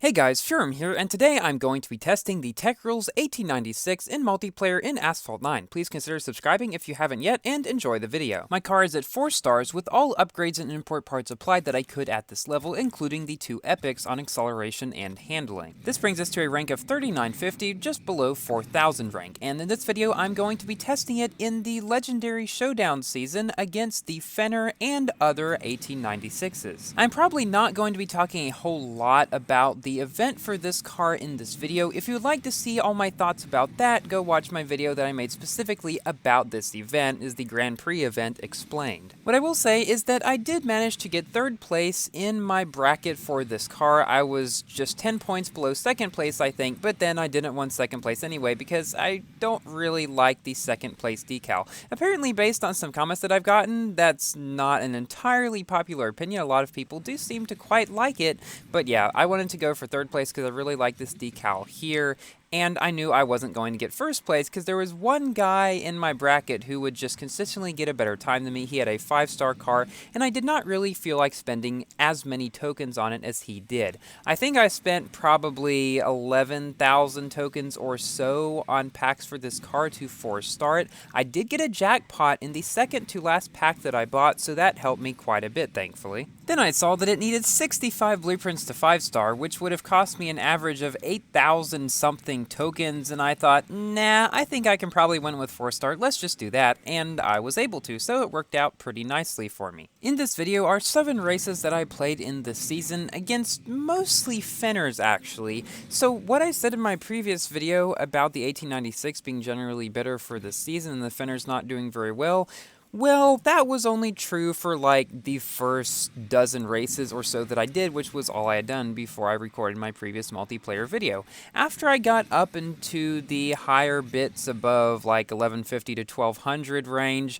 Hey guys, feuerrm here, and today I'm going to be testing the Techrules AT96 in multiplayer in Asphalt 9. Please consider subscribing if you haven't yet, and enjoy the video. My car is at 4 stars with all upgrades and import parts applied that I could at this level, including the 2 epics on acceleration and handling. This brings us to a rank of 3950, just below 4000 rank, and in this video I'm going to be testing it in the Legendary Showdown season against the Fenyrs and other AT96s. I'm probably not going to be talking a whole lot about the event for this car in this video. If you would like to see all my thoughts about that, go watch my video that I made specifically about this event, is the Grand Prix event explained. What I will say is that I did manage to get 3rd place in my bracket for this car. I was just 10 points below 2nd place, I think, but then I didn't win 2nd place anyway because I don't really like the 2nd place decal. Apparently, based on some comments that I've gotten, that's not an entirely popular opinion. A lot of people do seem to quite like it, but yeah, I wanted to go for 3rd place because I really like this decal here. And I knew I wasn't going to get 1st place because there was one guy in my bracket who would just consistently get a better time than me. He had a 5-star car, and I did not really feel like spending as many tokens on it as he did. I think I spent probably 11,000 tokens or so on packs for this car to 4-star it. I did get a jackpot in the second to last pack that I bought, so that helped me quite a bit, thankfully. Then I saw that it needed 65 blueprints to 5-star, which would have cost me an average of 8,000 something tokens, and I thought, nah, I think I can probably win with 4-star, let's just do that, and I was able to, so it worked out pretty nicely for me. In this video are 7 races that I played in this season against mostly Fenyrs actually. So what I said in my previous video about the AT96 being generally better for this season and the Fenyrs not doing very well, that was only true for like the first dozen races or so that I did, which was all I had done before I recorded my previous multiplayer video. After I got up into the higher bits above like 1150 to 1200 range,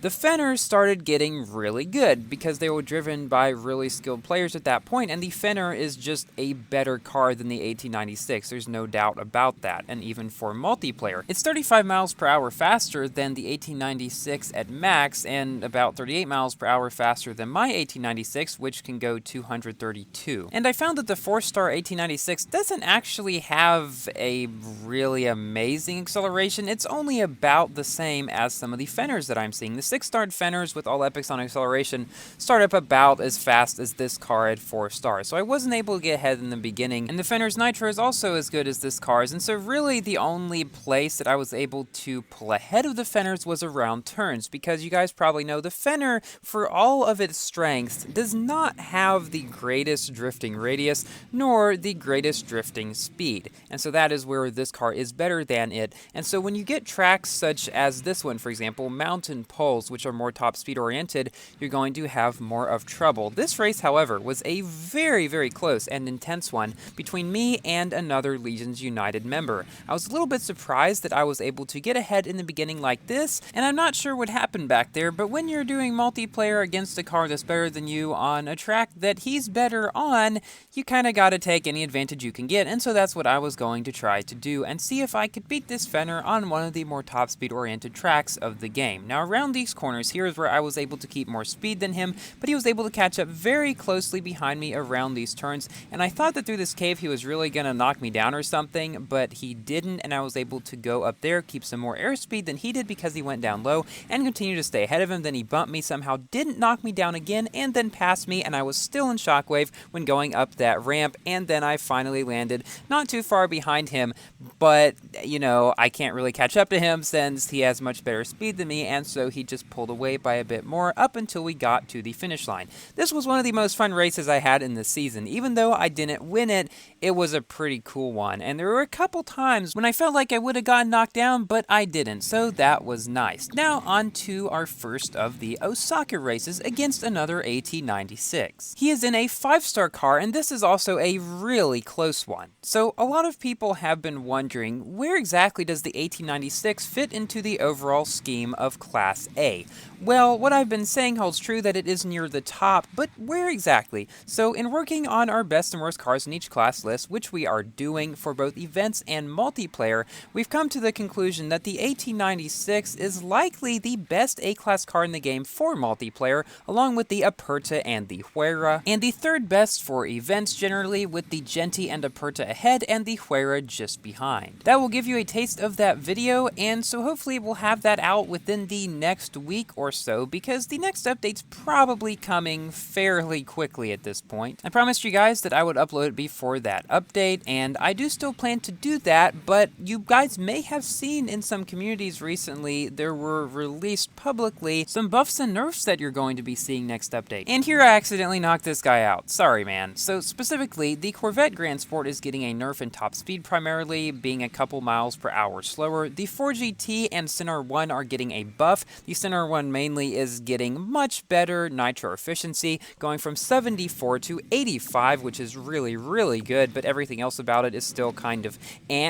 the Fenyrs started getting really good because they were driven by really skilled players at that point, and the Fenyrs is just a better car than the AT96, there's no doubt about that, and even for multiplayer. It's 35 miles per hour faster than the AT96 at max, and about 38 miles per hour faster than my AT96, which can go 232. And I found that the 4-star AT96 doesn't actually have a really amazing acceleration, it's only about the same as some of the Fenyrs that I'm seeing. The 6-star Fenyrs with all epics on acceleration start up about as fast as this car at 4 stars, so I wasn't able to get ahead in the beginning, and the Fenyrs Nitro is also as good as this car's, and so really the only place that I was able to pull ahead of the Fenyrs was around turns, because you guys probably know the Fenyrs, for all of its strengths, does not have the greatest drifting radius, nor the greatest drifting speed, and so that is where this car is better than it. And so when you get tracks such as this one, for example, Mountain Poles, which are more top speed oriented, you're going to have more of trouble. This race, however, was a very close and intense one between me and another Legions United member. I was a little bit surprised that I was able to get ahead in the beginning like this, and I'm not sure what happened back there, but when you're doing multiplayer against a car that's better than you on a track that he's better on, you kind of got to take any advantage you can get, and so that's what I was going to try to do and see if I could beat this Fenyrs on one of the more top speed oriented tracks of the game. Now around these corners here is where I was able to keep more speed than him, but he was able to catch up very closely behind me around these turns, and I thought that through this cave he was really going to knock me down or something, but he didn't, and I was able to go up there, keep some more airspeed than he did because he went down low, and continue to stay ahead of him. Then he bumped me, somehow didn't knock me down again, and then passed me, and I was still in shockwave when going up that ramp, and then I finally landed not too far behind him, but, you know, I can't really catch up to him since he has much better speed than me, and so he just pulled away by a bit more up until we got to the finish line. This was one of the most fun races I had in this season. Even though I didn't win it, it was a pretty cool one, and there were a couple times when I felt like I would have gotten knocked down, but I didn't, so that was nice. Now on to our first of the Osaka races against another AT96. He is in a 5-star car, and this is also a really close one. So a lot of people have been wondering, where exactly does the AT96 fit into the overall scheme of Class A? Well, what I've been saying holds true that it is near the top, but where exactly? So in working on our best and worst cars in each class list, which we are doing for both events and multiplayer, we've come to the conclusion that the AT96 is likely the best A-class car in the game for multiplayer, along with the Aperta and the Huayra, and the third best for events generally, with the Genti and Aperta ahead and the Huayra just behind. That will give you a taste of that video, and so hopefully we'll have that out within the next week or so, because the next update's probably coming fairly quickly at this point. I promised you guys that I would upload it before that update, and I do still plan to do that, but you guys may have seen in some communities recently there were released publicly some buffs and nerfs that you're going to be seeing next update. And here I accidentally knocked this guy out. Sorry, man. So specifically, the Corvette Grand Sport is getting a nerf in top speed primarily, being a couple miles per hour slower. The 4GT and Centaur 1 are getting a buff. The Centaur 1 mainly is getting much better nitro efficiency, going from 74 to 85, which is really good, but everything else about it is still kind of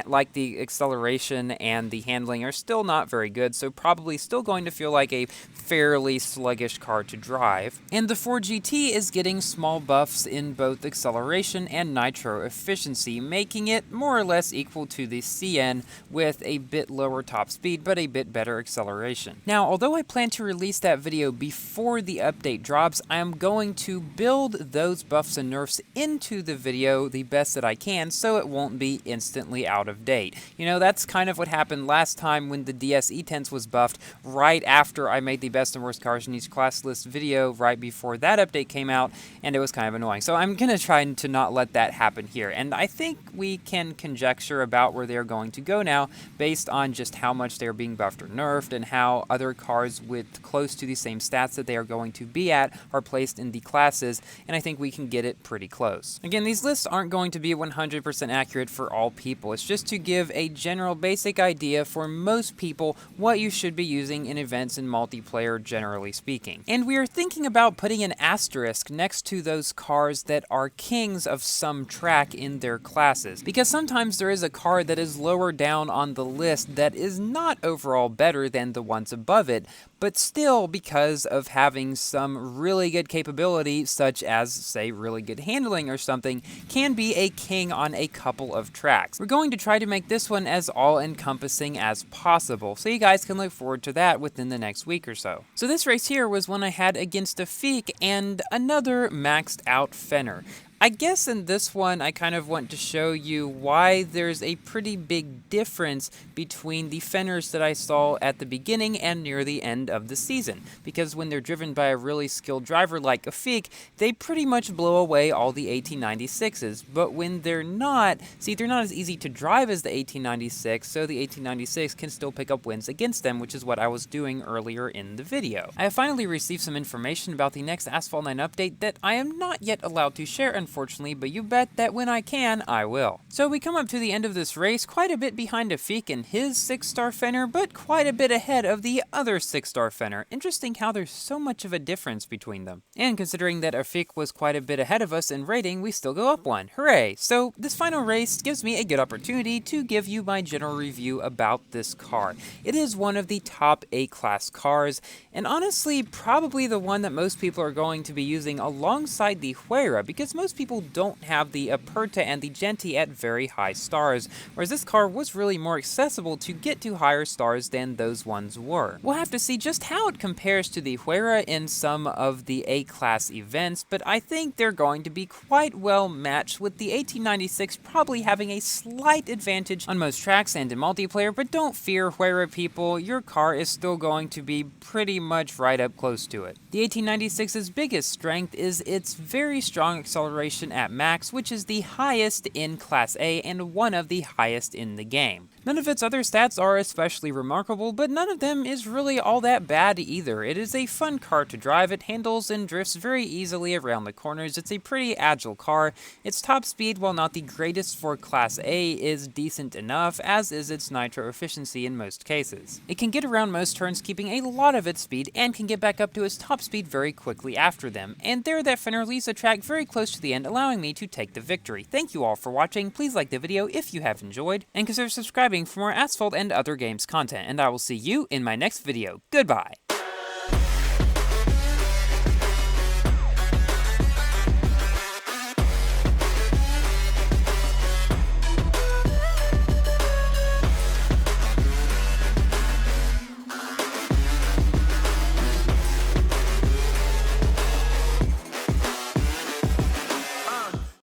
like the acceleration and the handling are still not very good, so probably still going to feel like a fairly sluggish car to drive. And the 4GT is getting small buffs in both acceleration and nitro efficiency, making it more or less equal to the CN with a bit lower top speed, but a bit better acceleration. Now, although I plan to release that video before the update drops, I am going to build those buffs and nerfs into the video the best that I can so it won't be instantly out of date. You know, that's kind of what happened last time when the DS E-Tense was buffed right after I made the best and worst cars in each class list video right before that update came out, and it was kind of annoying. So I'm going to try to not let that happen here, and I think we can conjecture about where they're going to go now based on just how much they're being buffed or nerfed and how other cars with close to the same stats that they are going to be at are placed in the classes, and I think we can get it pretty close. Again, these lists aren't going to be 100% accurate for all people. It's just to give a general basic idea for most people what you should be using in events and multiplayer generally speaking. And we are thinking about putting an asterisk next to those cars that are kings of some track in their classes, because sometimes there is a car that is lower down on the list that is not overall better than the ones above it, but still, because of having some really good capability, such as, say, really good handling or something, can be a king on a couple of tracks. We're going to try to make this one as all-encompassing as possible, so you guys can look forward to that within the next week or so. So this race here was one I had against a Feek and another maxed out Fenner. I guess in this one, I kind of want to show you why there's a pretty big difference between the Fenyrs that I saw at the beginning and near the end of the season. Because when they're driven by a really skilled driver like a Feek, they pretty much blow away all the AT96s. But when they're not, see, they're not as easy to drive as the AT96, so the AT96 can still pick up wins against them, which is what I was doing earlier in the video. I have finally received some information about the next Asphalt 9 update that I am not yet allowed to share, unfortunately, but you bet that when I can, I will. So we come up to the end of this race, quite a bit behind a Feek and his 6-star Fenner, but quite a bit ahead of the other 6-star Fenner. Interesting how there's so much of a difference between them. And considering that our Feek was quite a bit ahead of us in rating, we still go up one. Hooray! So this final race gives me a good opportunity to give you my general review about this car. It is one of the top A-class cars, and honestly, probably the one that most people are going to be using alongside the Huayra, because most people don't have the Aperta and the Genti at very high stars, whereas this car was really more accessible to get to higher stars than those ones were. We'll have to see just how it compares to the Huayra in some of the A-class events, but I think they're going to be quite well matched, with the AT96 probably having a slight advantage on most tracks and in multiplayer, but don't fear, Huayra people, your car is still going to be pretty much right up close to it. The AT96's biggest strength is its very strong acceleration at max, which is the highest in Class A and one of the highest in the game. None of its other stats are especially remarkable, but none of them is really all that bad either. It is a fun car to drive, it handles and drifts very easily around the corners, it's a pretty agile car, its top speed, while not the greatest for Class A, is decent enough, as is its nitro efficiency in most cases. It can get around most turns keeping a lot of its speed, and can get back up to its top speed very quickly after them, and there that Fenner leaves the track very close to the end, allowing me to take the victory. Thank you all for watching, please like the video if you have enjoyed, and consider subscribing for more Asphalt and other games content, and I will see you in my next video. Goodbye!